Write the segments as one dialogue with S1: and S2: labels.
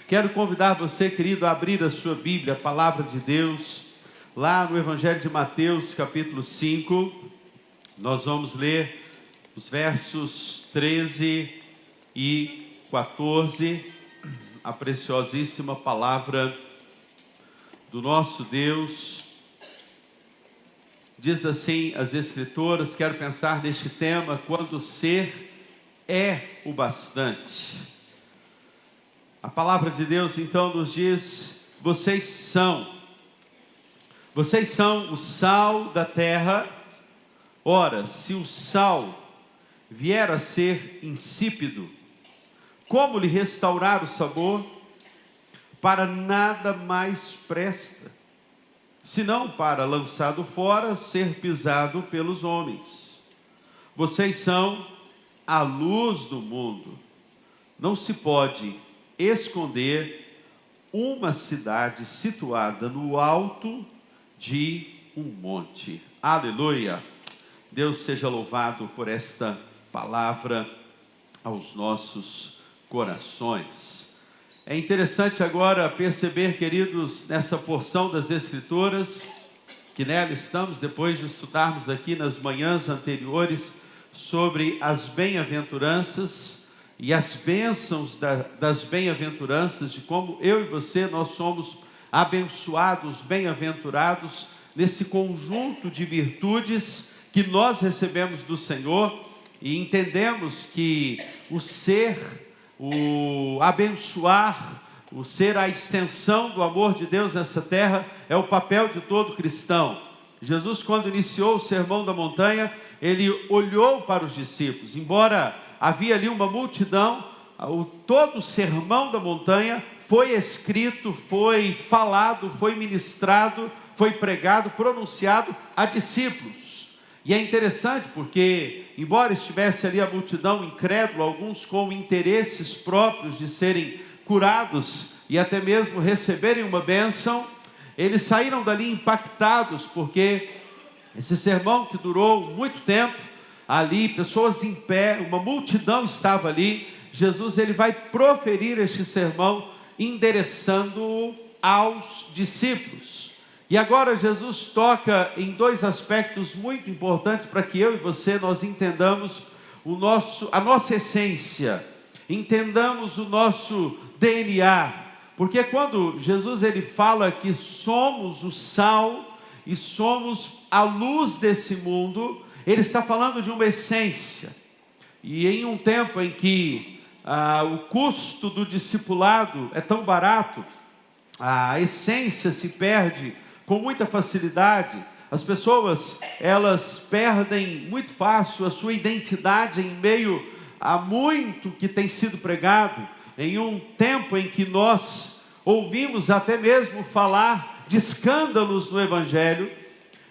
S1: Quero convidar você, querido, a abrir a sua Bíblia, a Palavra de Deus, lá no Evangelho de Mateus, capítulo 5, nós vamos ler os versos 13 e 14, a preciosíssima Palavra do nosso Deus. Diz assim as Escrituras, quero pensar neste tema, quando ser é o bastante. A palavra de Deus então nos diz: vocês são o sal da terra. Ora, se o sal vier a ser insípido, como lhe restaurar o sabor? Para nada mais presta, senão para, lançado fora, ser pisado pelos homens. Vocês são a luz do mundo. Não se pode esconder uma cidade situada no alto de um monte. Aleluia! Deus seja louvado por esta palavra aos nossos corações. É interessante agora perceber, queridos, nessa porção das Escrituras, que nela estamos, depois de estudarmos aqui nas manhãs anteriores, sobre as bem-aventuranças, e as bênçãos das bem-aventuranças, de como eu e você, nós somos abençoados, bem-aventurados, nesse conjunto de virtudes que nós recebemos do Senhor, e entendemos que o ser, o abençoar, o ser a extensão do amor de Deus nessa terra, é o papel de todo cristão. Jesus, quando iniciou o Sermão da Montanha, ele olhou para os discípulos, embora havia ali uma multidão, todo o Sermão da Montanha foi escrito, foi falado, foi ministrado, foi pregado, pronunciado a discípulos. E é interessante porque, embora estivesse ali a multidão incrédula, alguns com interesses próprios de serem curados e até mesmo receberem uma bênção, eles saíram dali impactados, porque esse sermão que durou muito tempo, ali, pessoas em pé, uma multidão estava ali. Jesus, ele vai proferir este sermão, endereçando-o aos discípulos. E agora Jesus toca em dois aspectos muito importantes, para que eu e você, nós entendamos a nossa essência, entendamos o nosso DNA, porque quando Jesus, ele fala que somos o sal, e somos a luz desse mundo, ele está falando de uma essência. E em um tempo em que o custo do discipulado é tão barato, a essência se perde com muita facilidade. As pessoas, elas perdem muito fácil a sua identidade em meio a muito que tem sido pregado. Em um tempo em que nós ouvimos até mesmo falar de escândalos no Evangelho,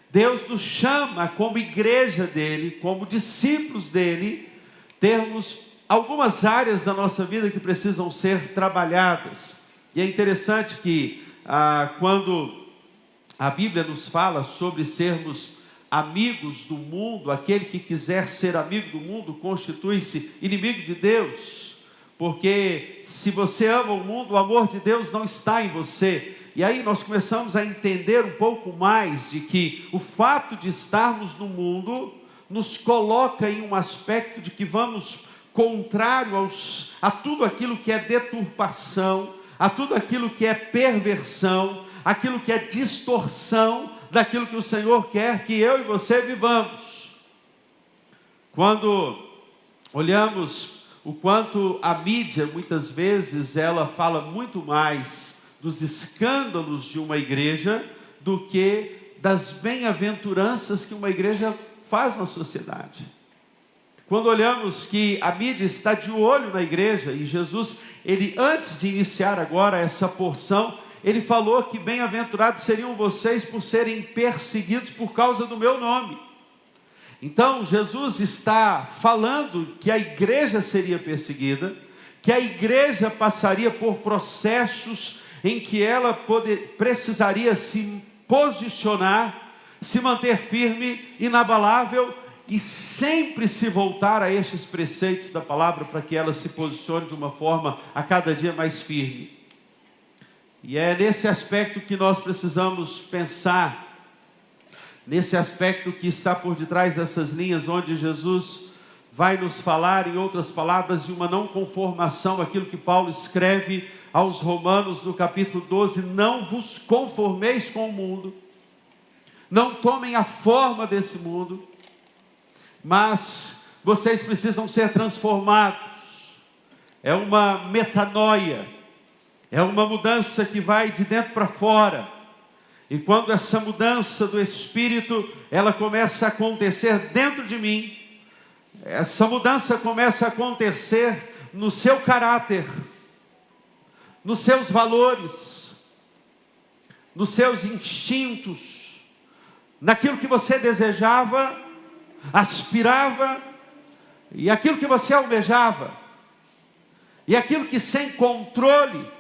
S1: Deus nos chama como igreja dele, como discípulos dele, termos algumas áreas da nossa vida que precisam ser trabalhadas. E é interessante que quando a Bíblia nos fala sobre sermos amigos do mundo, aquele que quiser ser amigo do mundo constitui-se inimigo de Deus, porque se você ama o mundo, o amor de Deus não está em você. E aí nós começamos a entender um pouco mais de que o fato de estarmos no mundo nos coloca em um aspecto de que vamos contrário a tudo aquilo que é deturpação, a tudo aquilo que é perversão, aquilo que é distorção daquilo que o Senhor quer que eu e você vivamos. Quando olhamos o quanto a mídia, muitas vezes, ela fala muito mais dos escândalos de uma igreja do que das bem-aventuranças que uma igreja faz na sociedade. Quando olhamos que a mídia está de olho na igreja, e Jesus, ele, antes de iniciar agora essa porção, ele falou que bem-aventurados seriam vocês por serem perseguidos por causa do meu nome. Então Jesus está falando que a igreja seria perseguida, que a igreja passaria por processos em que ela precisaria se posicionar, se manter firme, inabalável, e sempre se voltar a estes preceitos da palavra, para que ela se posicione de uma forma a cada dia mais firme. E é nesse aspecto que nós precisamos pensar, nesse aspecto que está por detrás dessas linhas, onde Jesus vai nos falar, em outras palavras, de uma não conformação, aquilo que Paulo escreve aos Romanos no capítulo 12, não vos conformeis com o mundo, não tomem a forma desse mundo, mas vocês precisam ser transformados. É uma metanoia, é uma mudança que vai de dentro para fora. E quando essa mudança do Espírito, ela começa a acontecer dentro de mim, essa mudança começa a acontecer no seu caráter, nos seus valores, nos seus instintos, naquilo que você desejava, aspirava, e aquilo que você almejava, e aquilo que sem controle,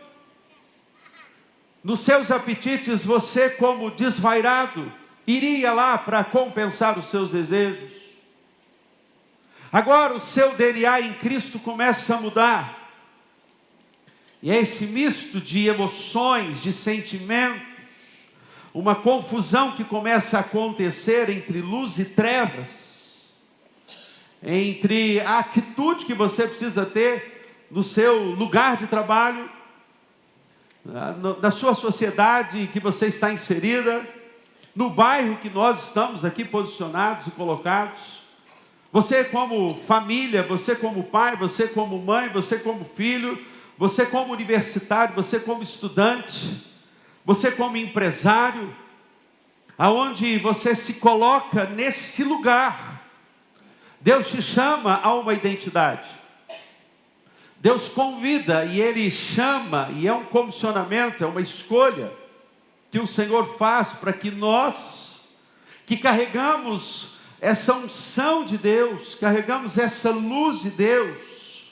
S1: nos seus apetites, você como desvairado, iria lá para compensar os seus desejos. Agora o seu DNA em Cristo começa a mudar, e é esse misto de emoções, de sentimentos, uma confusão que começa a acontecer entre luz e trevas, entre a atitude que você precisa ter no seu lugar de trabalho, na sua sociedade que você está inserida, no bairro que nós estamos aqui posicionados e colocados. Você como família, você como pai, você como mãe, você como filho, você como universitário, você como estudante, você como empresário, aonde você se coloca nesse lugar, Deus te chama a uma identidade. Deus convida e Ele chama, e é um comissionamento, é uma escolha que o Senhor faz para que nós, que carregamos essa unção de Deus, carregamos essa luz de Deus,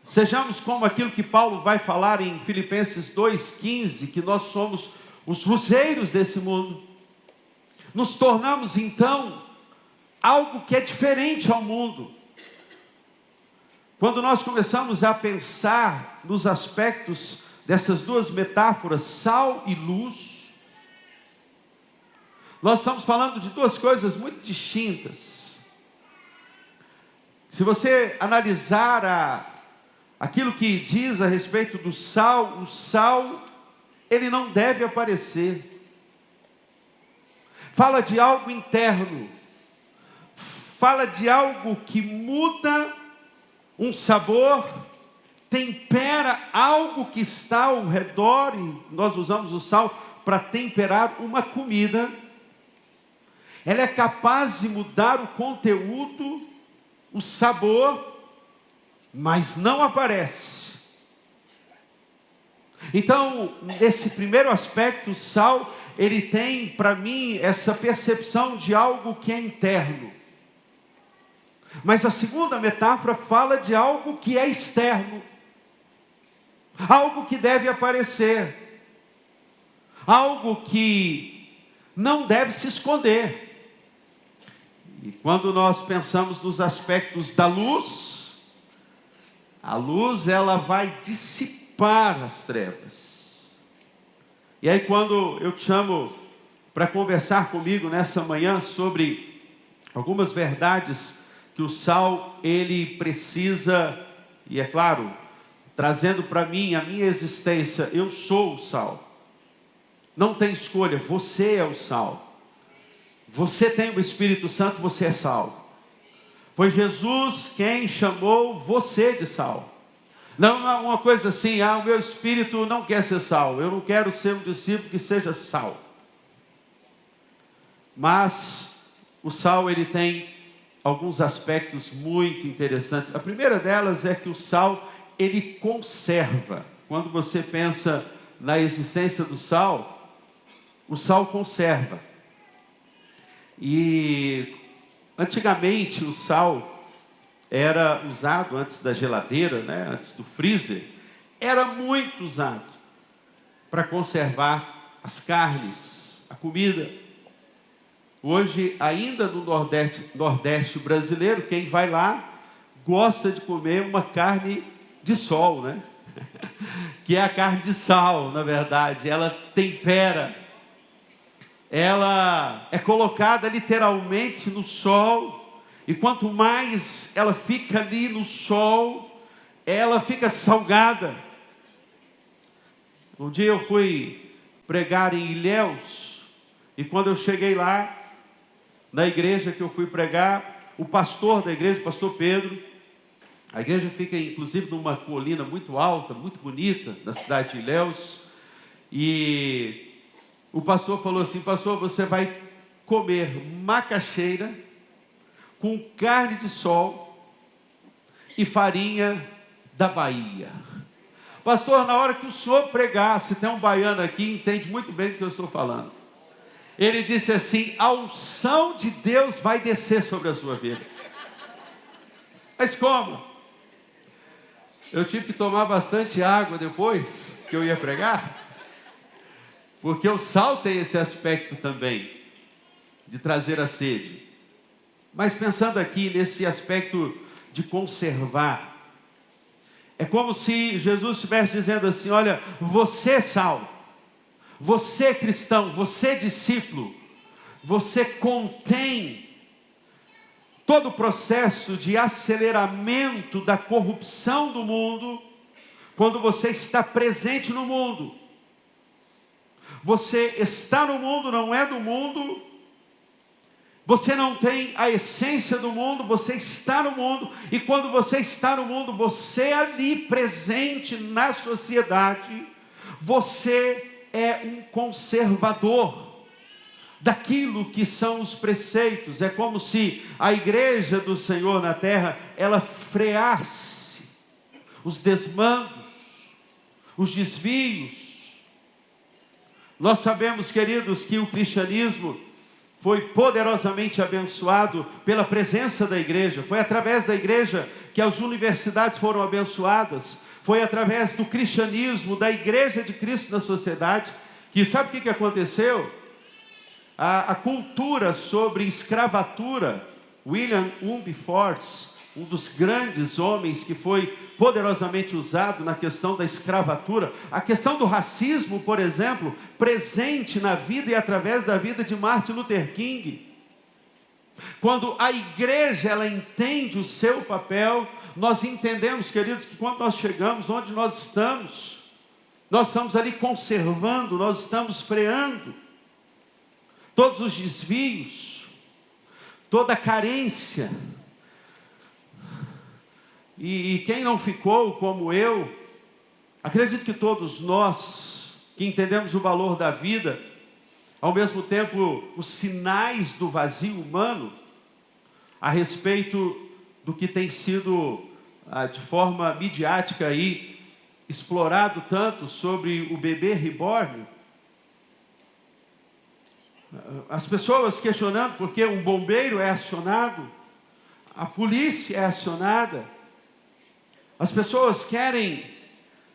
S1: sejamos como aquilo que Paulo vai falar em Filipenses 2,15, que nós somos os luzeiros desse mundo, nos tornamos então algo que é diferente ao mundo. Quando nós começamos a pensar nos aspectos dessas duas metáforas, sal e luz, nós estamos falando de duas coisas muito distintas. Se você analisar aquilo que diz a respeito do sal, o sal, ele não deve aparecer. Fala de algo interno, fala de algo que muda um sabor, tempera algo que está ao redor, e nós usamos o sal para temperar uma comida. Ela é capaz de mudar o conteúdo, o sabor, mas não aparece. Então, nesse primeiro aspecto, o sal, ele tem para mim essa percepção de algo que é interno. Mas a segunda metáfora fala de algo que é externo, algo que deve aparecer, algo que não deve se esconder. E quando nós pensamos nos aspectos da luz, a luz ela vai dissipar as trevas. E aí quando eu te chamo para conversar comigo nessa manhã sobre algumas verdades que o sal, ele precisa, e é claro, trazendo para mim, a minha existência, eu sou o sal. Não tem escolha, você é o sal. Você tem o Espírito Santo, você é sal. Foi Jesus quem chamou você de sal. Não é uma coisa assim, o meu espírito não quer ser sal, eu não quero ser um discípulo que seja sal. Mas o sal, ele tem alguns aspectos muito interessantes. A primeira delas é que o sal, ele conserva. Quando você pensa na existência do sal, o sal conserva. E antigamente o sal era usado antes da geladeira, antes do freezer, era muito usado para conservar as carnes, a comida. Hoje, ainda no Nordeste brasileiro, quem vai lá gosta de comer uma carne de sol, que é a carne de sal, na verdade. Ela tempera, ela é colocada literalmente no sol, e quanto mais ela fica ali no sol, ela fica salgada. Um dia eu fui pregar em Ilhéus, e quando eu cheguei lá, na igreja que eu fui pregar, o pastor da igreja, o pastor Pedro, a igreja fica inclusive numa colina muito alta, muito bonita, na cidade de Ilhéus, e o pastor falou assim: pastor, você vai comer macaxeira com carne de sol e farinha da Bahia. Pastor, na hora que o senhor pregar, se tem um baiano aqui, entende muito bem do que eu estou falando. Ele disse assim: a unção de Deus vai descer sobre a sua vida. Mas como? Eu tive que tomar bastante água depois que eu ia pregar, porque o sal tem esse aspecto também, de trazer a sede. Mas pensando aqui nesse aspecto de conservar, é como se Jesus estivesse dizendo assim: olha, você é sal, você cristão, você discípulo, você contém todo o processo de aceleramento da corrupção do mundo, quando você está presente no mundo. Você está no mundo, não é do mundo. Você não tem a essência do mundo, você está no mundo. E quando você está no mundo, você é ali presente na sociedade, você é um conservador daquilo que são os preceitos. É como se a igreja do Senhor na terra, ela freasse os desmandos, os desvios. Nós sabemos, queridos, que o cristianismo foi poderosamente abençoado pela presença da igreja. Foi através da igreja que as universidades foram abençoadas. Foi através do cristianismo, da igreja de Cristo na sociedade, que sabe o que aconteceu? A cultura sobre escravatura, William Wilberforce, um dos grandes homens que foi poderosamente usado na questão da escravatura, a questão do racismo, por exemplo, presente na vida e através da vida de Martin Luther King. Quando a igreja, ela entende o seu papel, nós entendemos, queridos, que quando nós chegamos onde nós estamos ali conservando, nós estamos freando todos os desvios, toda a carência. E quem não ficou como eu, acredito que todos nós, que entendemos o valor da vida, ao mesmo tempo os sinais do vazio humano, a respeito do que tem sido, de forma midiática aí, explorado tanto sobre o bebê reborn, as pessoas questionando porque um bombeiro é acionado, a polícia é acionada, as pessoas querem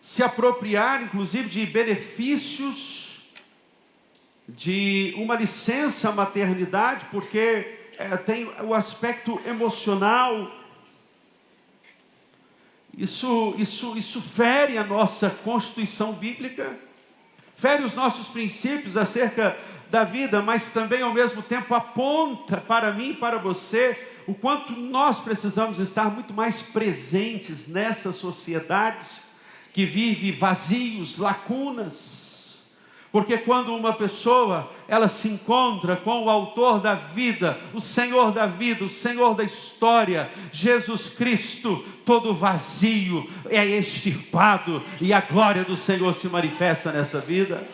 S1: se apropriar, inclusive, de benefícios, de uma licença maternidade, porque tem o aspecto emocional. Isso fere a nossa Constituição Bíblica, fere os nossos princípios acerca da vida, mas também ao mesmo tempo aponta para mim e para você o quanto nós precisamos estar muito mais presentes nessa sociedade que vive vazios, lacunas. Porque quando uma pessoa, ela se encontra com o autor da vida, o Senhor da vida, o Senhor da história, Jesus Cristo, todo vazio é extirpado e a glória do Senhor se manifesta nessa vida.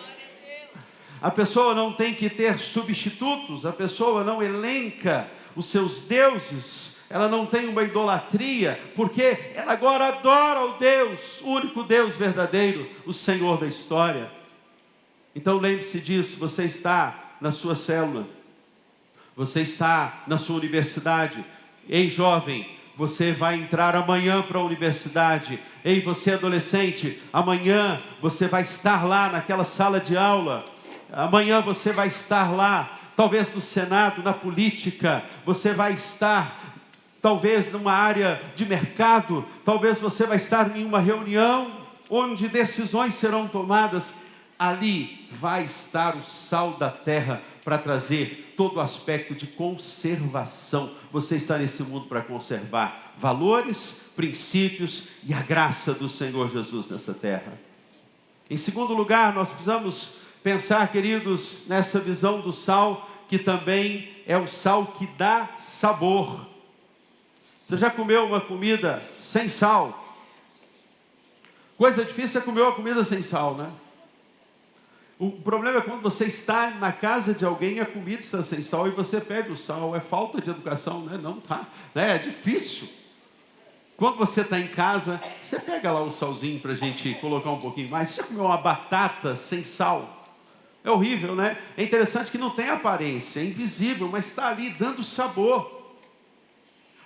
S1: A pessoa não tem que ter substitutos, a pessoa não elenca os seus deuses, ela não tem uma idolatria, porque ela agora adora o Deus, o único Deus verdadeiro, o Senhor da história. Então lembre-se disso, você está na sua célula, você está na sua universidade. Ei, jovem, você vai entrar amanhã para a universidade. Ei, você adolescente, amanhã você vai estar lá naquela sala de aula. Amanhã você vai estar lá, talvez no Senado, na política. Você vai estar, talvez, numa área de mercado. Talvez você vai estar em uma reunião onde decisões serão tomadas, ali vai estar o sal da terra para trazer todo o aspecto de conservação. Você está nesse mundo para conservar valores, princípios e a graça do Senhor Jesus nessa terra. Em segundo lugar, nós precisamos pensar, queridos, nessa visão do sal, que também é o sal que dá sabor. Você já comeu uma comida sem sal? Coisa difícil é comer uma comida sem sal, né? O problema é quando você está na casa de alguém e a comida está sem sal e você pede o sal. É falta de educação, né? Não tá, né? É difícil. Quando você está em casa, você pega lá o salzinho para a gente colocar um pouquinho mais. Você já comeu uma batata sem sal? É horrível, né? É interessante que não tem aparência, é invisível, mas está ali dando sabor.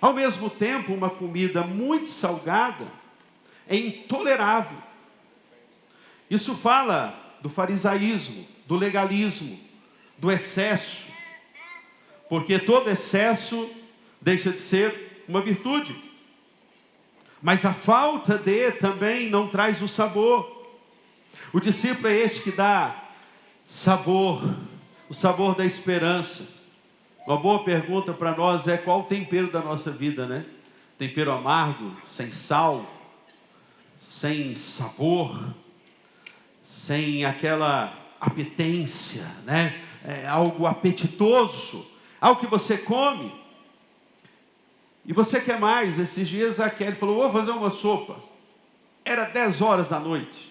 S1: Ao mesmo tempo, uma comida muito salgada é intolerável. Isso fala do farisaísmo, do legalismo, do excesso, porque todo excesso deixa de ser uma virtude, mas a falta de também não traz o sabor. O discípulo é este que dá sabor, o sabor da esperança. Uma boa pergunta para nós é: qual o tempero da nossa vida, né? Tempero amargo, sem sal, sem sabor, sem aquela apetência, né? Algo apetitoso, algo que você come e você quer mais. Esses dias a Kelly falou: vou fazer uma sopa. Era 10 horas da noite.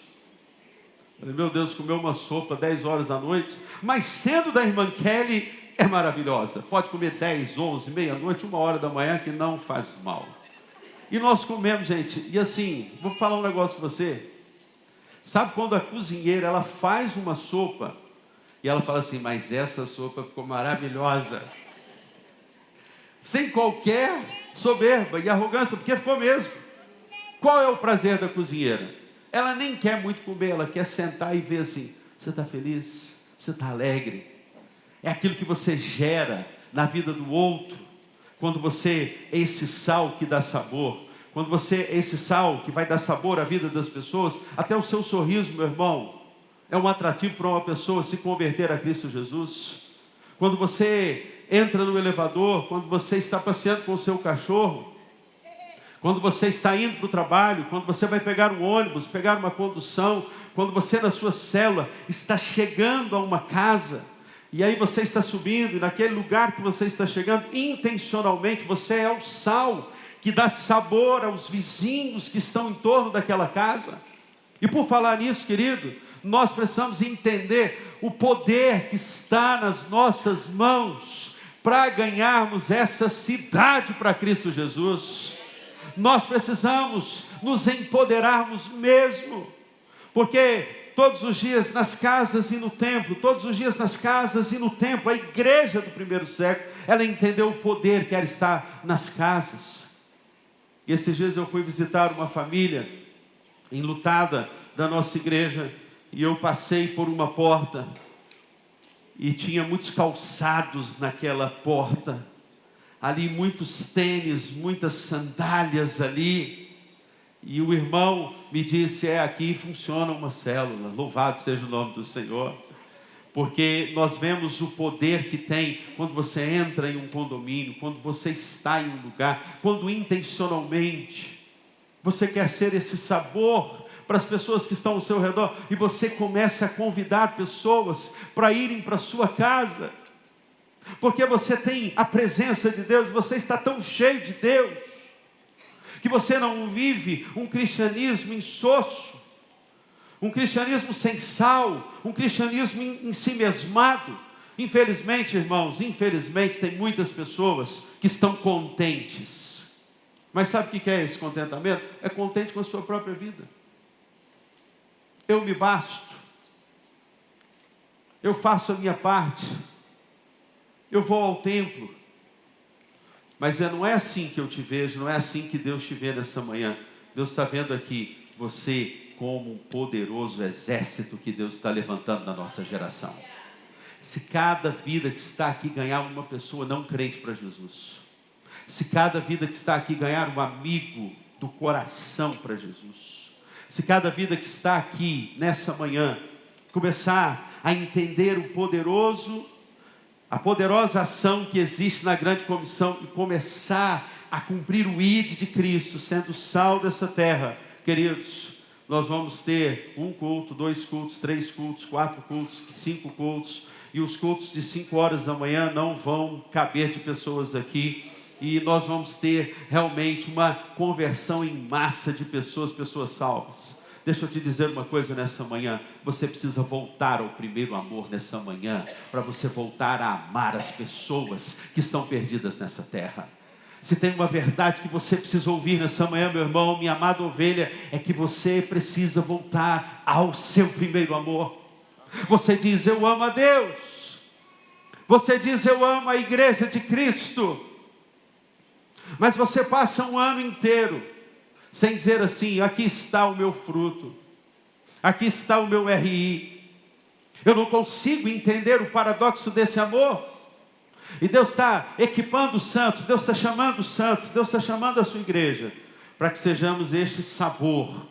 S1: Eu falei: meu Deus, comeu uma sopa 10 horas da noite? Mas sendo da irmã Kelly, é maravilhosa. Pode comer 10, 11, meia-noite, 1 hora da manhã, que não faz mal. E nós comemos, gente. E assim, vou falar um negócio para você. Sabe quando a cozinheira, ela faz uma sopa e ela fala assim: mas essa sopa ficou maravilhosa, sem qualquer soberba e arrogância, porque ficou mesmo. Qual é o prazer da cozinheira? Ela nem quer muito comer, ela quer sentar e ver assim: você está feliz? Você está alegre? É aquilo que você gera na vida do outro, quando você é esse sal que dá sabor. Quando você é esse sal que vai dar sabor à vida das pessoas, até o seu sorriso, meu irmão, é um atrativo para uma pessoa se converter a Cristo Jesus. Quando você entra no elevador, quando você está passeando com o seu cachorro, quando você está indo para o trabalho, quando você vai pegar um ônibus, pegar uma condução, quando você na sua célula está chegando a uma casa, e aí você está subindo, e naquele lugar que você está chegando, intencionalmente você é o sal que dá sabor aos vizinhos que estão em torno daquela casa. E por falar nisso, querido, nós precisamos entender o poder que está nas nossas mãos para ganharmos essa cidade para Cristo Jesus. Nós precisamos nos empoderarmos mesmo, porque todos os dias nas casas e no templo, todos os dias nas casas e no templo, a igreja do primeiro século, ela entendeu o poder que era estar nas casas. E esses dias eu fui visitar uma família enlutada da nossa igreja, e eu passei por uma porta, e tinha muitos calçados naquela porta, ali muitos tênis, muitas sandálias ali, e o irmão me disse: aqui funciona uma célula, louvado seja o nome do Senhor, porque nós vemos o poder que tem quando você entra em um condomínio, quando você está em um lugar, quando intencionalmente você quer ser esse sabor para as pessoas que estão ao seu redor, e você começa a convidar pessoas para irem para a sua casa, porque você tem a presença de Deus, você está tão cheio de Deus, que você não vive um cristianismo insosso, um cristianismo sem sal, um cristianismo em si mesmado. Infelizmente, irmãos, infelizmente tem muitas pessoas que estão contentes, mas sabe o que é esse contentamento? É contente com a sua própria vida. Eu me basto, eu faço a minha parte, eu vou ao templo, mas não é assim que eu te vejo, não é assim que Deus te vê nessa manhã. Deus está vendo aqui você como um poderoso exército que Deus está levantando na nossa geração. Se cada vida que está aqui ganhar uma pessoa não crente para Jesus, se cada vida que está aqui ganhar um amigo do coração para Jesus, Se cada vida que está aqui nessa manhã começar a entender a poderosa ação que existe na grande comissão e começar a cumprir o ID de Cristo, sendo o sal dessa terra, queridos, nós vamos ter 1 culto, 2 cultos, 3 cultos, 4 cultos, 5 cultos, e os cultos de 5 horas da manhã não vão caber de pessoas aqui, e nós vamos ter realmente uma conversão em massa de pessoas salvas. Deixa eu te dizer uma coisa nessa manhã, você precisa voltar ao primeiro amor nessa manhã, para você voltar a amar as pessoas que estão perdidas nessa terra. Se tem uma verdade que você precisa ouvir nessa manhã, meu irmão, minha amada ovelha, é que você precisa voltar ao seu primeiro amor. Você diz, eu amo a Deus. Você diz, eu amo a igreja de Cristo. Mas você passa um ano inteiro sem dizer assim, aqui está o meu fruto, aqui está o meu RI. Eu não consigo entender o paradoxo desse amor. E Deus está equipando os santos, Deus está chamando os santos, Deus está chamando a sua igreja, para que sejamos este sabor,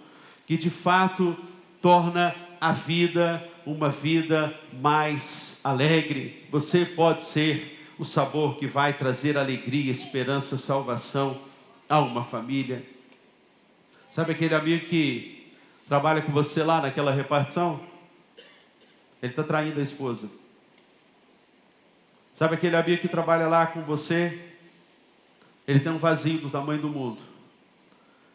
S1: que de fato torna a vida uma vida mais alegre. Você pode ser o sabor que vai trazer alegria, esperança, salvação a uma família. Sabe aquele amigo que trabalha com você lá naquela repartição? Ele está traindo a esposa. Sabe aquele amigo que trabalha lá com você? Ele tem um vazio do tamanho do mundo.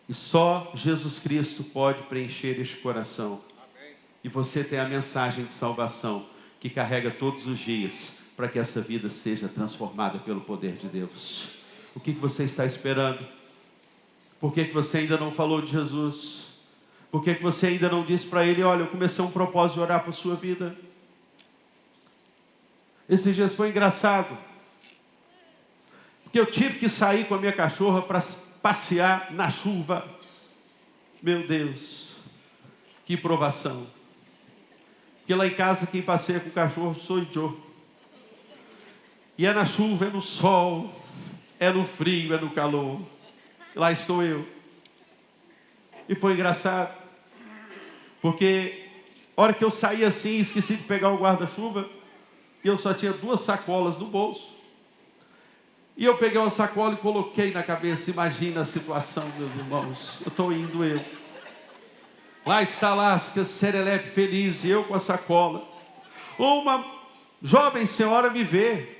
S1: E só Jesus Cristo pode preencher este coração. Amém. E você tem a mensagem de salvação que carrega todos os dias para que essa vida seja transformada pelo poder de Deus. O que você está esperando? Por que você ainda não falou de Jesus? Por que você ainda não disse para Ele, olha, eu comecei um propósito de orar por sua vida? Esses dias foi engraçado, porque eu tive que sair com a minha cachorra para passear na chuva. Meu Deus, que provação. Porque lá em casa quem passeia com o cachorro sou eu. E é na chuva, é no sol, é no frio, é no calor. Lá estou eu. E foi engraçado, porque a hora que eu saí assim, esqueci de pegar o guarda-chuva, e eu só tinha 2 sacolas no bolso. E eu peguei uma sacola e coloquei na cabeça. Imagina a situação, meus irmãos. Eu estou indo eu. Lá está Lasca, serelepe feliz, e eu com a sacola. Uma jovem senhora me vê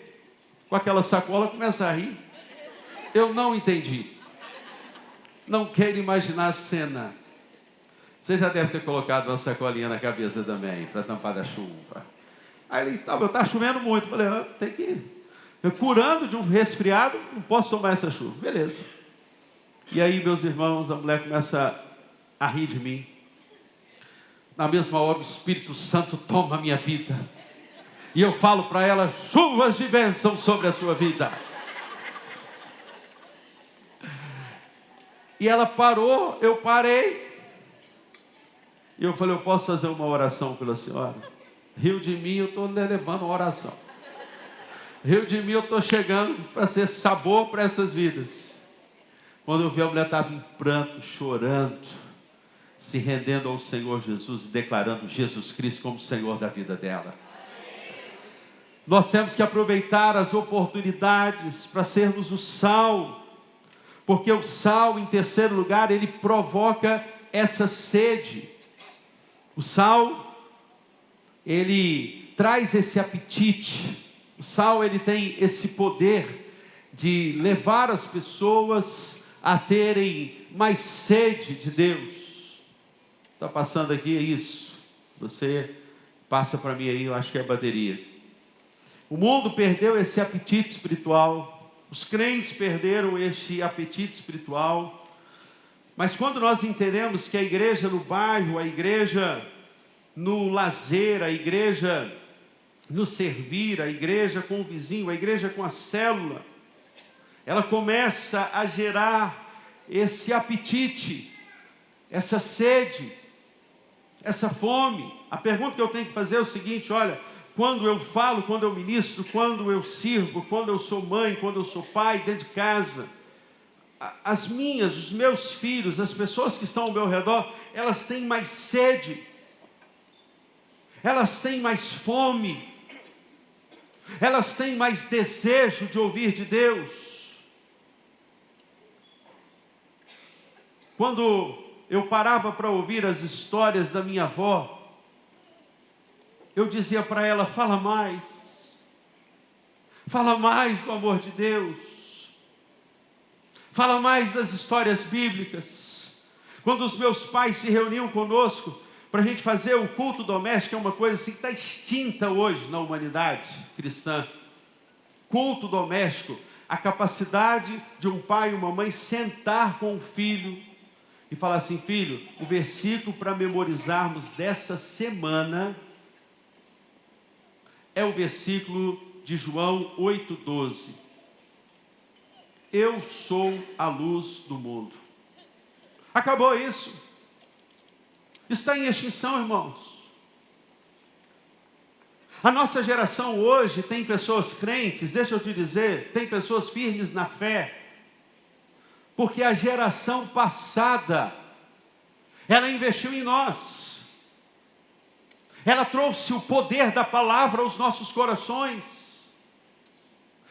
S1: com aquela sacola, começa a rir. Eu não entendi. Não quero imaginar a cena. Você já deve ter colocado uma sacolinha na cabeça também, para tampar da chuva. Aí ele estava, está chovendo muito. Falei, tem que ir. Eu curando de um resfriado, não posso tomar essa chuva. Beleza. E aí, meus irmãos, a mulher começa a rir de mim. Na mesma hora, o Espírito Santo toma a minha vida. E eu falo para ela, chuvas de bênção sobre a sua vida. E ela parou, eu parei. E eu falei, eu posso fazer uma oração pela senhora? Riu de mim, eu estou levando uma oração. Riu de mim, eu estou chegando para ser sabor para essas vidas. Quando eu vi a mulher estava em pranto, chorando, se rendendo ao Senhor Jesus e declarando Jesus Cristo como Senhor da vida dela. Nós temos que aproveitar as oportunidades para sermos o sal, porque o sal, em terceiro lugar, ele provoca essa sede. O sal, ele traz esse apetite. O sal, ele tem esse poder de levar as pessoas a terem mais sede de Deus. Está passando aqui, é isso. Você passa para mim aí, eu acho que é a bateria. O mundo perdeu esse apetite espiritual. Os crentes perderam esse apetite espiritual. Mas quando nós entendemos que a igreja no bairro, a igreja no lazer, a igreja no servir, a igreja com o vizinho, a igreja com a célula, ela começa a gerar esse apetite, essa sede, essa fome. A pergunta que eu tenho que fazer é o seguinte, olha, quando eu falo, quando eu ministro, quando eu sirvo, quando eu sou mãe, quando eu sou pai dentro de casa, os meus filhos, as pessoas que estão ao meu redor, elas têm mais sede, elas têm mais fome, elas têm mais desejo de ouvir de Deus. Quando eu parava para ouvir as histórias da minha avó, eu dizia para ela: fala mais do amor de Deus, fala mais das histórias bíblicas. Quando os meus pais se reuniam conosco para a gente fazer o culto doméstico, é uma coisa assim que está extinta hoje na humanidade cristã. Culto doméstico, a capacidade de um pai e uma mãe sentar com o filho e falar assim: filho, o versículo para memorizarmos dessa semana é o versículo de João 8,12. Eu sou a luz do mundo. Acabou isso. Está em extinção, irmãos. A nossa geração hoje tem pessoas crentes, deixa eu te dizer, tem pessoas firmes na fé, porque a geração passada, ela investiu em nós, ela trouxe o poder da palavra aos nossos corações.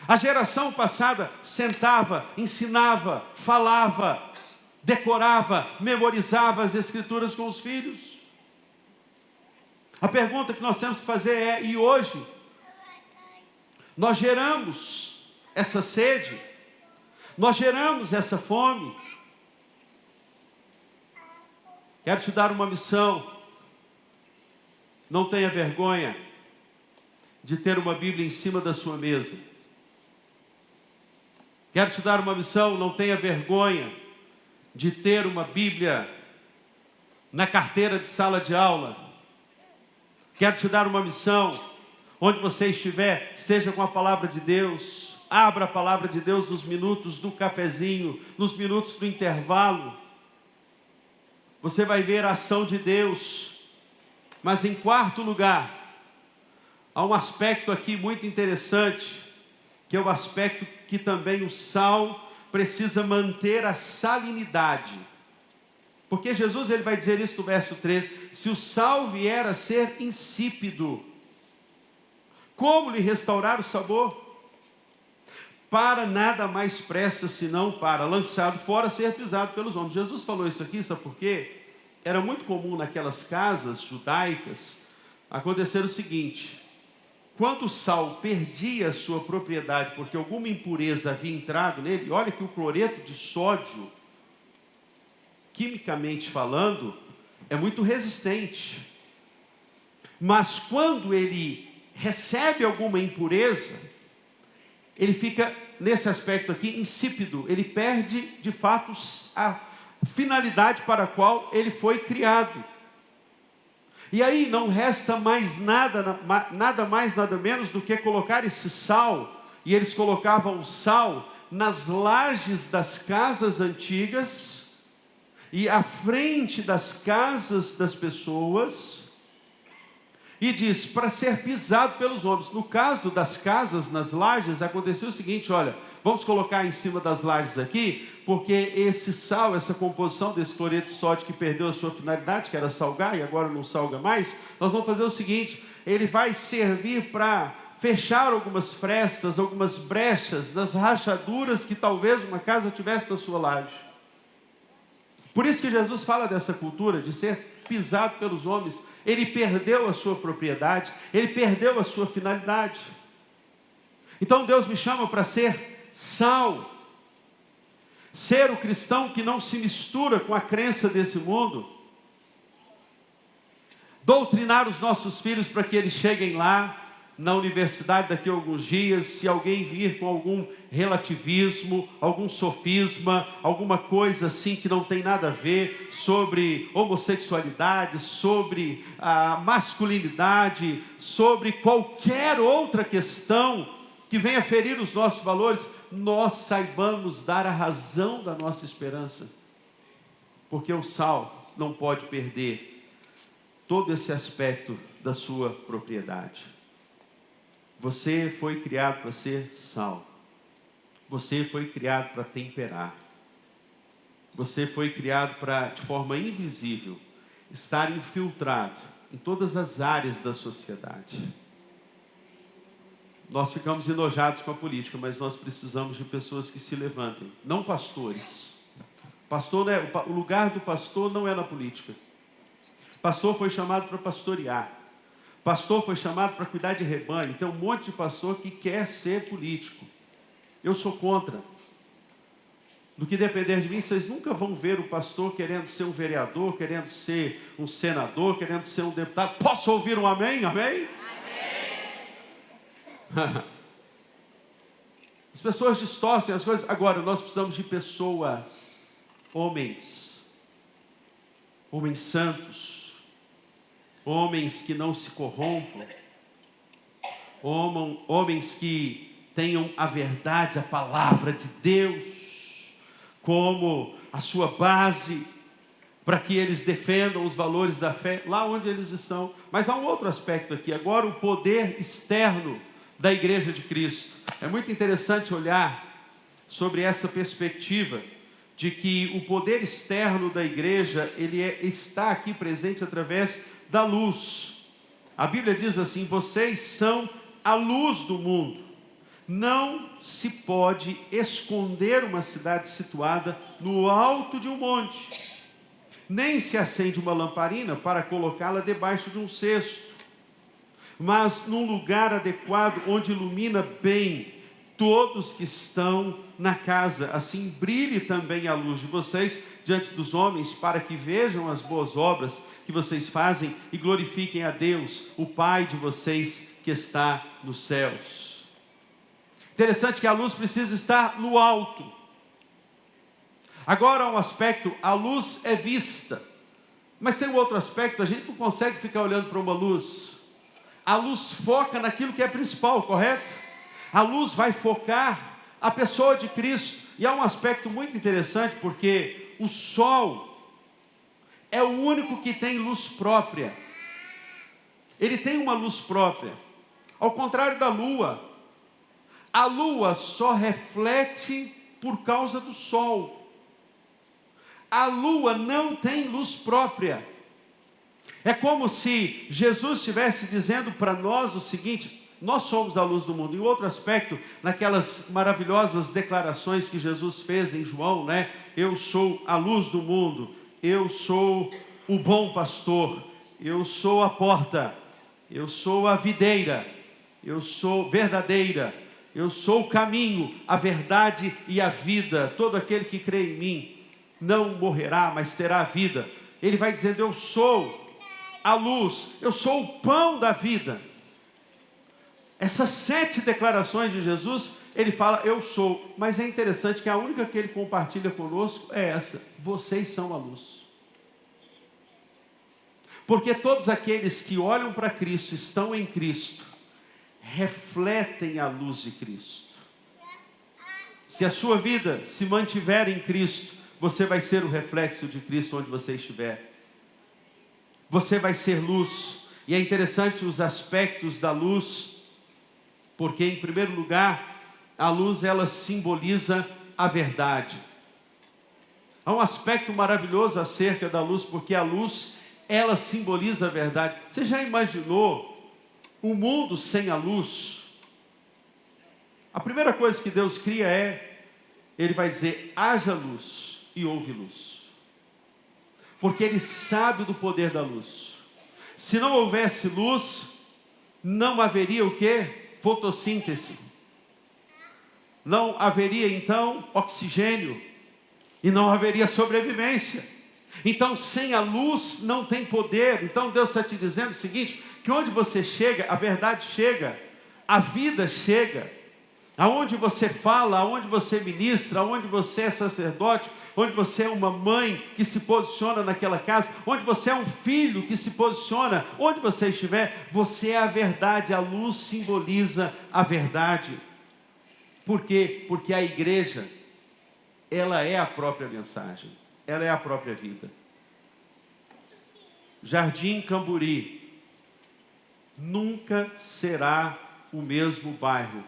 S1: A geração passada sentava, ensinava, falava, decorava, memorizava as escrituras com os filhos. A pergunta que nós temos que fazer é: e hoje? Nós geramos essa sede? Nós geramos essa fome? Quero te dar uma missão. Não tenha vergonha de ter uma Bíblia em cima da sua mesa. Quero te dar uma missão. Não tenha vergonha de ter uma Bíblia na carteira de sala de aula. Quero te dar uma missão. Onde você estiver, esteja com a palavra de Deus. Abra a palavra de Deus nos minutos do cafezinho, nos minutos do intervalo. Você vai ver a ação de Deus. Mas em quarto lugar, há um aspecto aqui muito interessante, que é o aspecto que também o sal precisa manter a salinidade. Porque Jesus ele vai dizer isso no verso 13: se o sal vier a ser insípido, como lhe restaurar o sabor? Para nada mais presta senão para, lançado fora, ser pisado pelos homens. Jesus falou isso aqui, sabe por quê? Era muito comum naquelas casas judaicas acontecer o seguinte: quando o sal perdia a sua propriedade, porque alguma impureza havia entrado nele, olha que o cloreto de sódio, quimicamente falando, é muito resistente. Mas quando ele recebe alguma impureza, ele fica, nesse aspecto aqui, insípido. Ele perde, de fato, a finalidade para a qual ele foi criado. E aí não resta mais nada mais, nada menos do que colocar esse sal, e eles colocavam o sal nas lajes das casas antigas, e à frente das casas das pessoas, e diz, para ser pisado pelos homens. No caso das casas, nas lajes, aconteceu o seguinte: olha, vamos colocar em cima das lajes aqui, porque esse sal, essa composição desse cloreto de sódio que perdeu a sua finalidade, que era salgar, e agora não salga mais, nós vamos fazer o seguinte: ele vai servir para fechar algumas frestas, algumas brechas, das rachaduras que talvez uma casa tivesse na sua laje. Por isso que Jesus fala dessa cultura de ser pisado pelos homens. Ele perdeu a sua propriedade, ele perdeu a sua finalidade. Então Deus me chama para ser sal, ser o cristão que não se mistura com a crença desse mundo, doutrinar os nossos filhos para que eles cheguem lá na universidade daqui a alguns dias, se alguém vir com algum relativismo, algum sofisma, alguma coisa assim que não tem nada a ver sobre homossexualidade, sobre a masculinidade, sobre qualquer outra questão que venha ferir os nossos valores, nós saibamos dar a razão da nossa esperança, porque o sal não pode perder todo esse aspecto da sua propriedade. Você foi criado para ser sal. Você foi criado para temperar. Você foi criado para, de forma invisível, estar infiltrado em todas as áreas da sociedade. Nós ficamos enojados com a política, mas nós precisamos de pessoas que se levantem, não pastores. Pastor não é, o lugar do pastor não é na política. Pastor foi chamado para pastorear. Pastor foi chamado para cuidar de rebanho. Tem um monte de pastor que quer ser político. Eu sou contra. No que depender de mim, vocês nunca vão ver o pastor querendo ser um vereador, querendo ser um senador, querendo ser um deputado. Posso ouvir um amém? Amém? Amém. As pessoas distorcem as coisas. Agora, nós precisamos de pessoas, homens santos, homens que não se corrompam, homens que tenham a verdade, a palavra de Deus, como a sua base, para que eles defendam os valores da fé, lá onde eles estão. Mas há um outro aspecto aqui, agora o poder externo da igreja de Cristo. É muito interessante olhar sobre essa perspectiva, de que o poder externo da igreja, está aqui presente através da luz. A Bíblia diz assim: vocês são a luz do mundo. Não se pode esconder uma cidade situada no alto de um monte, nem se acende uma lamparina para colocá-la debaixo de um cesto, mas num lugar adequado, onde ilumina bem todos que estão na casa. Assim brilhe também a luz de vocês diante dos homens, para que vejam as boas obras que vocês fazem e glorifiquem a Deus, o Pai de vocês que está nos céus. Interessante que a luz precisa estar no alto. Agora há um aspecto: a luz é vista, mas tem um outro aspecto: a gente não consegue ficar olhando para uma luz. A luz foca naquilo que é principal, correto? A luz vai focar a pessoa de Cristo. E há um aspecto muito interessante, porque o sol é o único que tem luz própria. Ele tem uma luz própria, ao contrário da lua. A lua só reflete por causa do sol. A lua não tem luz própria. É como se Jesus estivesse dizendo para nós o seguinte: nós somos a luz do mundo. E outro aspecto, naquelas maravilhosas declarações que Jesus fez em João, né? Eu sou a luz do mundo, eu sou o bom pastor, eu sou a porta, eu sou a videira, eu sou verdadeira, eu sou o caminho, a verdade e a vida. Todo aquele que crê em mim não morrerá, mas terá vida. Ele vai dizendo: eu sou a luz, eu sou o pão da vida. Essas 7 declarações de Jesus, ele fala: eu sou. Mas é interessante que a única que ele compartilha conosco é essa: vocês são a luz. Porque todos aqueles que olham para Cristo, estão em Cristo, refletem a luz de Cristo. Se a sua vida se mantiver em Cristo, você vai ser o reflexo de Cristo onde você estiver. Você vai ser luz. E é interessante os aspectos da luz, porque em primeiro lugar, a luz ela simboliza a verdade. Há um aspecto maravilhoso acerca da luz, porque a luz ela simboliza a verdade. Você já imaginou um mundo sem a luz? A primeira coisa que Deus cria Ele vai dizer: haja luz, e houve luz. Porque Ele sabe do poder da luz. Se não houvesse luz, não haveria o quê? Fotossíntese. Não haveria então oxigênio, e não haveria sobrevivência. Então sem a luz não tem poder. Então Deus está te dizendo o seguinte: que onde você chega, a verdade chega, a vida chega. Aonde você fala, aonde você ministra, aonde você é sacerdote, onde você é uma mãe que se posiciona naquela casa, onde você é um filho que se posiciona, onde você estiver, você é a verdade. A luz simboliza a verdade. Por quê? Porque a igreja, ela é a própria mensagem, ela é a própria vida. Jardim Camburi nunca será o mesmo bairro,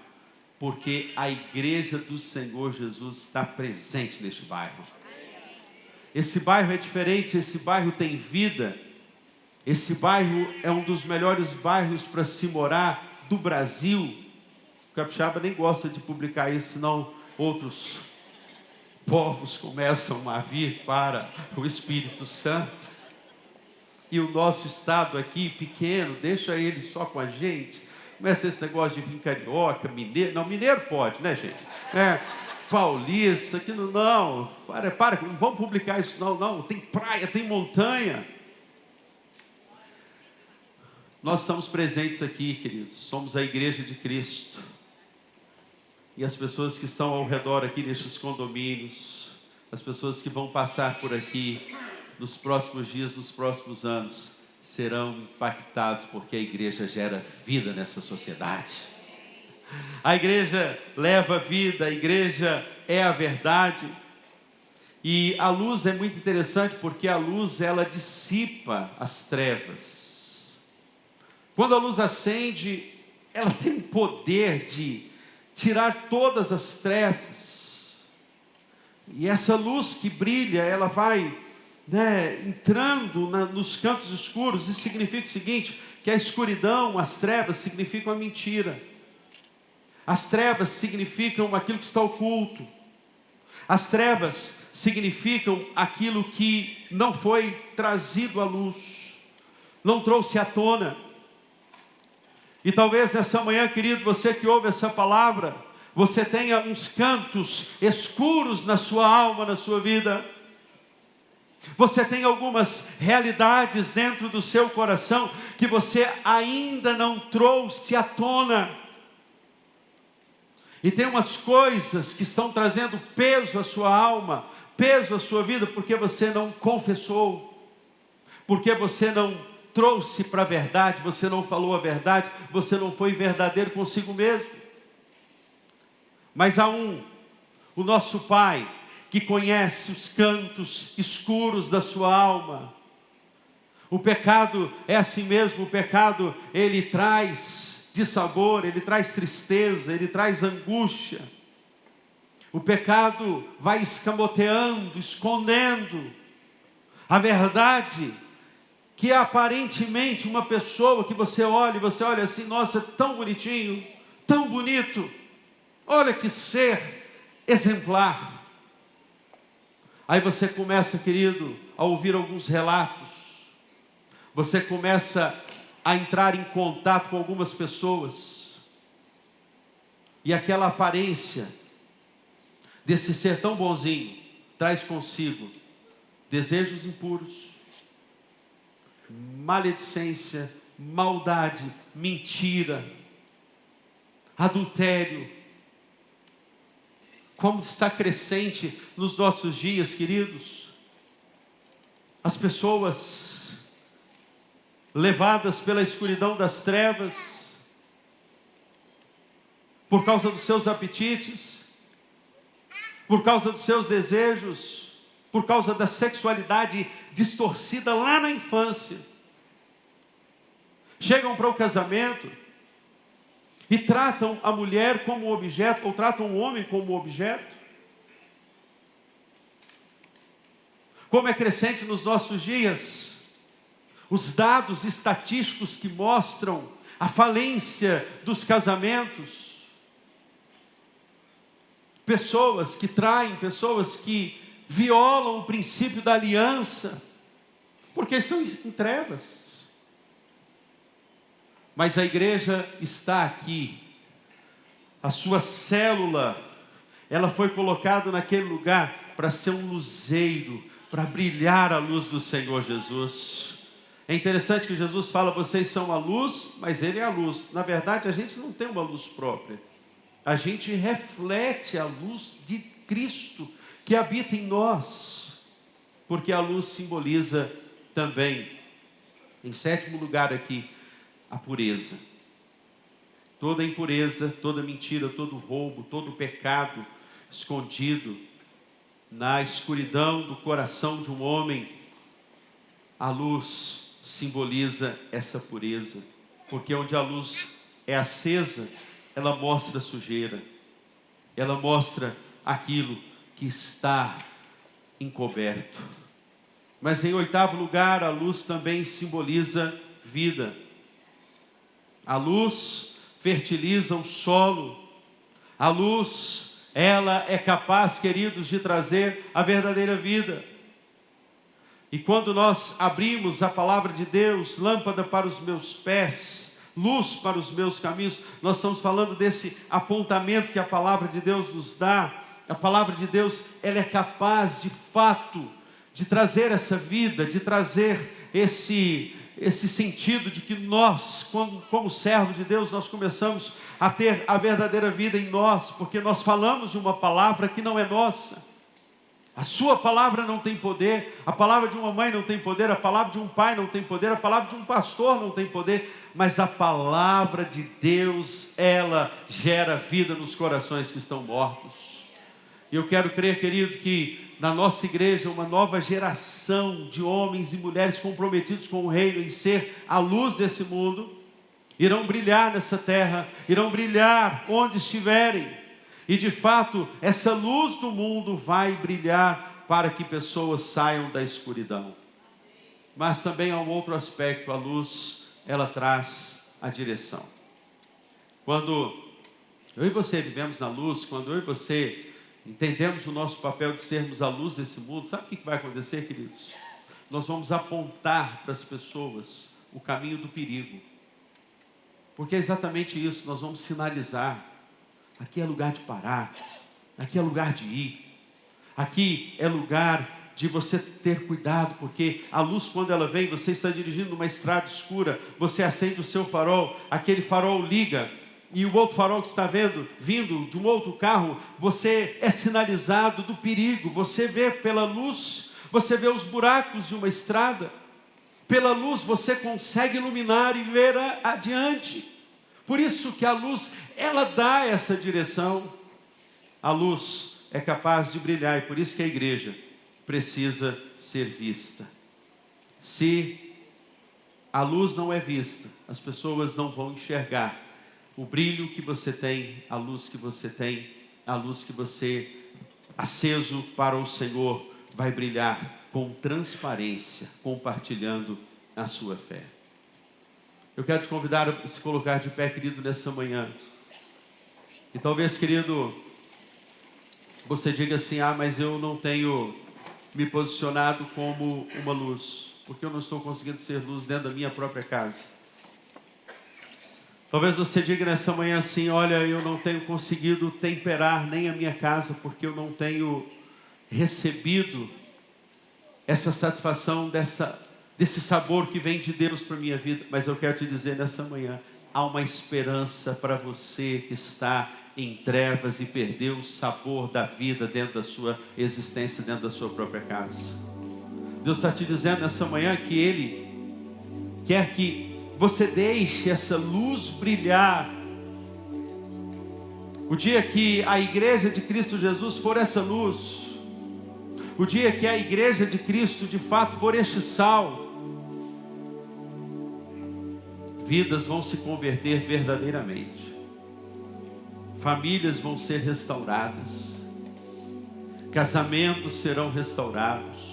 S1: porque a igreja do Senhor Jesus está presente neste bairro. Esse bairro é diferente, esse bairro tem vida. Esse bairro é um dos melhores bairros para se morar do Brasil. O capixaba nem gosta de publicar isso, senão outros povos começam a vir para o Espírito Santo. E o nosso estado aqui, pequeno, deixa ele só com a gente. Começa esse negócio de vir carioca, mineiro. Não, mineiro pode, né, gente? Paulista, que não, para, não vamos publicar isso não, tem praia, tem montanha. Nós estamos presentes aqui, queridos, somos a igreja de Cristo. E as pessoas que estão ao redor aqui nestes condomínios, as pessoas que vão passar por aqui nos próximos dias, nos próximos anos, serão impactados, porque a igreja gera vida nessa sociedade. A igreja leva vida, a igreja é a verdade. E a luz é muito interessante, porque a luz, ela dissipa as trevas. Quando a luz acende, ela tem o poder de tirar todas as trevas. E essa luz que brilha, ela vai entrando nos cantos escuros. Isso significa o seguinte, que a escuridão, as trevas significam a mentira. As trevas significam aquilo que está oculto. As trevas significam aquilo que não foi trazido à luz, não trouxe à tona. E talvez nessa manhã, querido, você que ouve essa palavra, você tenha uns cantos escuros na sua alma, na sua vida. Você tem algumas realidades dentro do seu coração que você ainda não trouxe à tona. E tem umas coisas que estão trazendo peso à sua alma, peso à sua vida, porque você não confessou, porque você não trouxe para a verdade, você não falou a verdade, você não foi verdadeiro consigo mesmo. Mas há o nosso Pai, que conhece os cantos escuros da sua alma. O pecado é assim mesmo, o pecado ele traz dissabor, ele traz tristeza, ele traz angústia. O pecado vai escamoteando, escondendo a verdade, que é aparentemente uma pessoa que você olha assim, nossa, é tão bonitinho, tão bonito, olha que ser exemplar. Aí você começa, querido, a ouvir alguns relatos, você começa a entrar em contato com algumas pessoas, e aquela aparência desse ser tão bonzinho traz consigo desejos impuros, maledicência, maldade, mentira, adultério. Como está crescente nos nossos dias, queridos, as pessoas levadas pela escuridão das trevas, por causa dos seus apetites, por causa dos seus desejos, por causa da sexualidade distorcida lá na infância, chegam para o casamento e tratam a mulher como objeto, ou tratam o homem como objeto. Como é crescente nos nossos dias os dados estatísticos que mostram a falência dos casamentos. Pessoas que traem, pessoas que violam o princípio da aliança, porque estão em trevas. Mas a igreja está aqui, a sua célula, ela foi colocada naquele lugar para ser um luzeiro, para brilhar a luz do Senhor Jesus. É interessante que Jesus fala, vocês são a luz, mas Ele é a luz. Na verdade, a gente não tem uma luz própria. A gente reflete a luz de Cristo, que habita em nós. Porque a luz simboliza também, em sétimo lugar aqui, a pureza. Toda impureza, toda mentira, todo roubo, todo pecado escondido na escuridão do coração de um homem, a luz simboliza essa pureza, porque onde a luz é acesa, ela mostra a sujeira, ela mostra aquilo que está encoberto. Mas em oitavo lugar, a luz também simboliza vida. A luz fertiliza o solo. A luz, ela é capaz, queridos, de trazer a verdadeira vida. E quando nós abrimos a palavra de Deus, lâmpada para os meus pés, luz para os meus caminhos, nós estamos falando desse apontamento que a palavra de Deus nos dá. A palavra de Deus, ela é capaz, de fato, de trazer essa vida, de trazer esse sentido de que nós, como servos de Deus, nós começamos a ter a verdadeira vida em nós, porque nós falamos de uma palavra que não é nossa. A sua palavra não tem poder, a palavra de uma mãe não tem poder, a palavra de um pai não tem poder, a palavra de um pastor não tem poder, mas a palavra de Deus, ela gera vida nos corações que estão mortos. E eu quero crer, querido, que na nossa igreja, uma nova geração de homens e mulheres comprometidos com o reino, em ser a luz desse mundo, irão brilhar nessa terra, irão brilhar onde estiverem, e de fato, essa luz do mundo vai brilhar para que pessoas saiam da escuridão. Mas também há um outro aspecto, a luz, ela traz a direção. Quando eu e você vivemos na luz, quando eu e você entendemos o nosso papel de sermos a luz desse mundo, sabe o que vai acontecer, queridos? Nós vamos apontar para as pessoas o caminho do perigo, porque é exatamente isso, nós vamos sinalizar: aqui é lugar de parar, aqui é lugar de ir, aqui é lugar de você ter cuidado, porque a luz, quando ela vem, você está dirigindo numa estrada escura, você acende o seu farol, aquele farol liga, e o outro farol que está vindo de um outro carro, você é sinalizado do perigo. Você vê pela luz, você vê os buracos de uma estrada, pela luz você consegue iluminar e ver adiante. Por isso que a luz, ela dá essa direção. A luz é capaz de brilhar, e por isso que a igreja precisa ser vista. Se a luz não é vista, as pessoas não vão enxergar o brilho que você tem, a luz que você tem, a luz que você, aceso para o Senhor, vai brilhar com transparência, compartilhando a sua fé. Eu quero te convidar a se colocar de pé, querido, nessa manhã. E talvez, querido, você diga assim: mas eu não tenho me posicionado como uma luz, porque eu não estou conseguindo ser luz dentro da minha própria casa. Talvez você diga nessa manhã assim: olha, eu não tenho conseguido temperar nem a minha casa, porque eu não tenho recebido essa satisfação desse sabor que vem de Deus para a minha vida. Mas eu quero te dizer nessa manhã, há uma esperança para você que está em trevas e perdeu o sabor da vida dentro da sua existência, dentro da sua própria casa. Deus está te dizendo nessa manhã que Ele quer que você deixe essa luz brilhar. O dia que a igreja de Cristo Jesus for essa luz, o dia que a igreja de Cristo de fato for este sal, vidas vão se converter verdadeiramente, famílias vão ser restauradas, casamentos serão restaurados,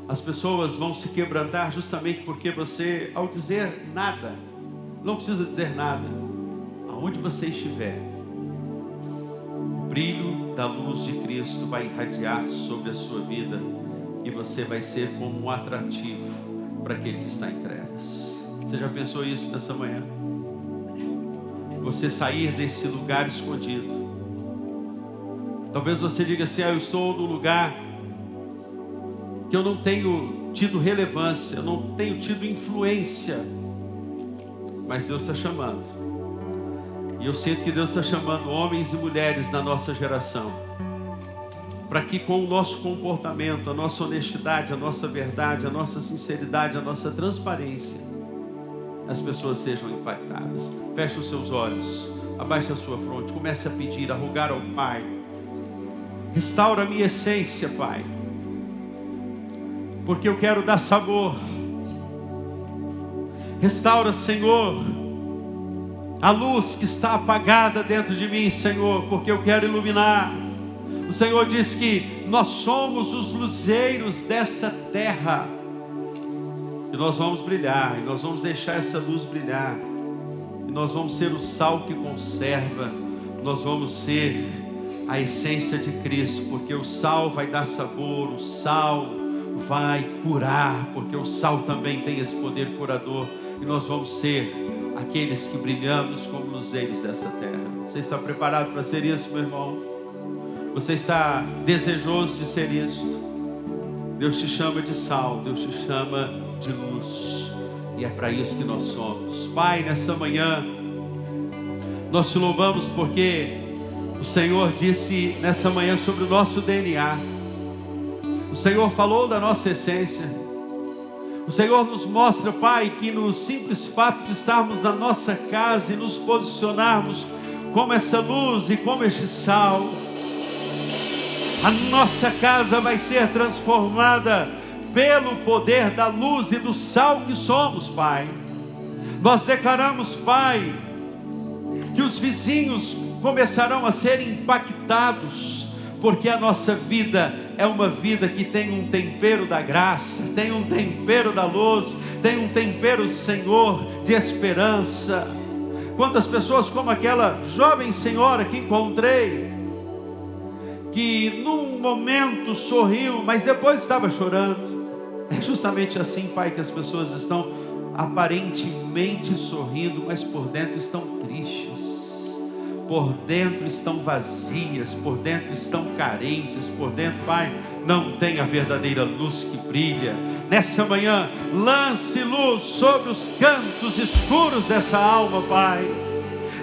S1: as pessoas vão se quebrantar justamente porque você, ao dizer nada, não precisa dizer nada, aonde você estiver, o brilho da luz de Cristo vai irradiar sobre a sua vida e você vai ser como um atrativo para aquele que está em trevas. Você já pensou isso nessa manhã? Você sair desse lugar escondido. Talvez você diga assim: eu estou no lugar que eu não tenho tido relevância, eu não tenho tido influência, mas Deus está chamando, e eu sinto que Deus está chamando homens e mulheres da nossa geração, para que com o nosso comportamento, a nossa honestidade, a nossa verdade, a nossa sinceridade, a nossa transparência, as pessoas sejam impactadas. Feche os seus olhos, abaixe a sua fronte, comece a pedir, a rogar ao Pai: restaura a minha essência, Pai, porque eu quero dar sabor. Restaura, Senhor, a luz que está apagada dentro de mim, Senhor, porque eu quero iluminar. O Senhor disse que nós somos os luzeiros dessa terra, e nós vamos brilhar, e nós vamos deixar essa luz brilhar, e nós vamos ser o sal que conserva, nós vamos ser a essência de Cristo, porque o sal vai dar sabor, o sal vai curar, porque o sal também tem esse poder curador, e nós vamos ser aqueles que brilhamos como luzeiros dessa terra. Você está preparado para ser isso, meu irmão? Você está desejoso de ser isto? Deus te chama de sal, Deus te chama de luz, e é para isso que nós somos. Pai, nessa manhã nós te louvamos porque o Senhor disse nessa manhã sobre o nosso DNA. O Senhor falou da nossa essência. O Senhor nos mostra, Pai, que no simples fato de estarmos na nossa casa e nos posicionarmos como essa luz e como este sal, a nossa casa vai ser transformada pelo poder da luz e do sal que somos, Pai. Nós declaramos, Pai, que os vizinhos começarão a ser impactados, porque a nossa vida é uma vida que tem um tempero da graça, tem um tempero da luz, tem um tempero, Senhor, de esperança. Quantas pessoas como aquela jovem senhora que encontrei, que num momento sorriu, mas depois estava chorando. É justamente assim, Pai, que as pessoas estão aparentemente sorrindo, mas por dentro estão tristes, por dentro estão vazias, por dentro estão carentes, por dentro, Pai, não tem a verdadeira luz que brilha. Nessa manhã, lance luz sobre os cantos escuros dessa alma, Pai.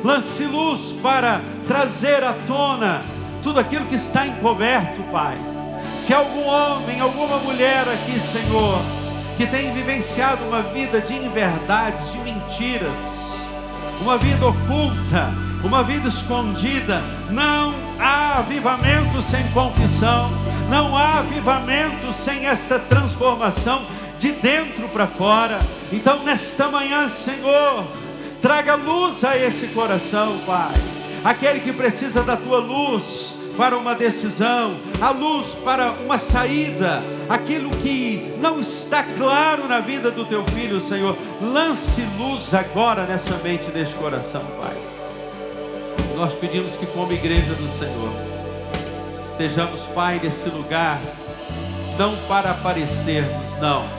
S1: Lance luz para trazer à tona tudo aquilo que está encoberto, Pai. Se algum homem, alguma mulher aqui, Senhor, que tem vivenciado uma vida de inverdades, de mentiras, uma vida oculta, uma vida escondida, não há avivamento sem confissão, não há avivamento sem esta transformação de dentro para fora. Então nesta manhã, Senhor, traga luz a esse coração, Pai, aquele que precisa da tua luz para uma decisão, a luz para uma saída, aquilo que não está claro na vida do teu filho, Senhor, lance luz agora nessa mente, neste coração, Pai. Nós pedimos que como igreja do Senhor, estejamos, Pai, nesse lugar, não para aparecermos, não,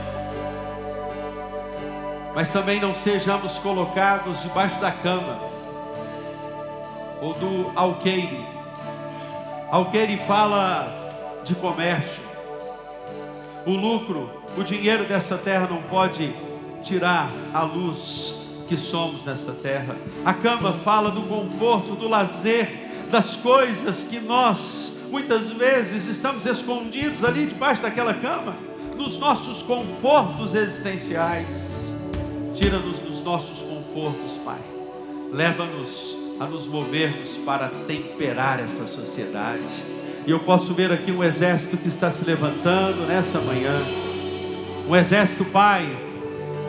S1: mas também não sejamos colocados debaixo da cama, ou do alqueire. Alqueire fala de comércio. O lucro, o dinheiro dessa terra não pode tirar a luz que somos nessa terra. A cama fala do conforto, do lazer, das coisas que nós muitas vezes estamos escondidos ali debaixo daquela cama, nos nossos confortos existenciais. Tira-nos dos nossos confortos, Pai. Leva-nos a nos movermos para temperar essa sociedade. E eu posso ver aqui um exército que está se levantando nessa manhã. Um exército, Pai,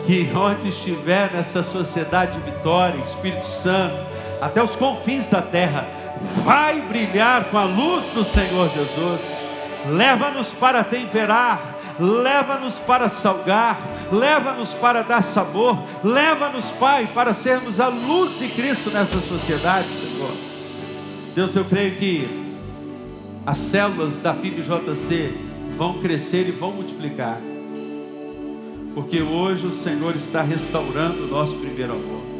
S1: que onde estiver nessa sociedade de Vitória, Espírito Santo, até os confins da terra, vai brilhar com a luz do Senhor Jesus. Leva-nos para temperar, leva-nos para salgar, leva-nos para dar sabor, leva-nos, Pai, para sermos a luz de Cristo nessa sociedade, Senhor. Deus, eu creio que as células da PIBJC vão crescer e vão multiplicar, porque hoje o Senhor está restaurando o nosso primeiro amor.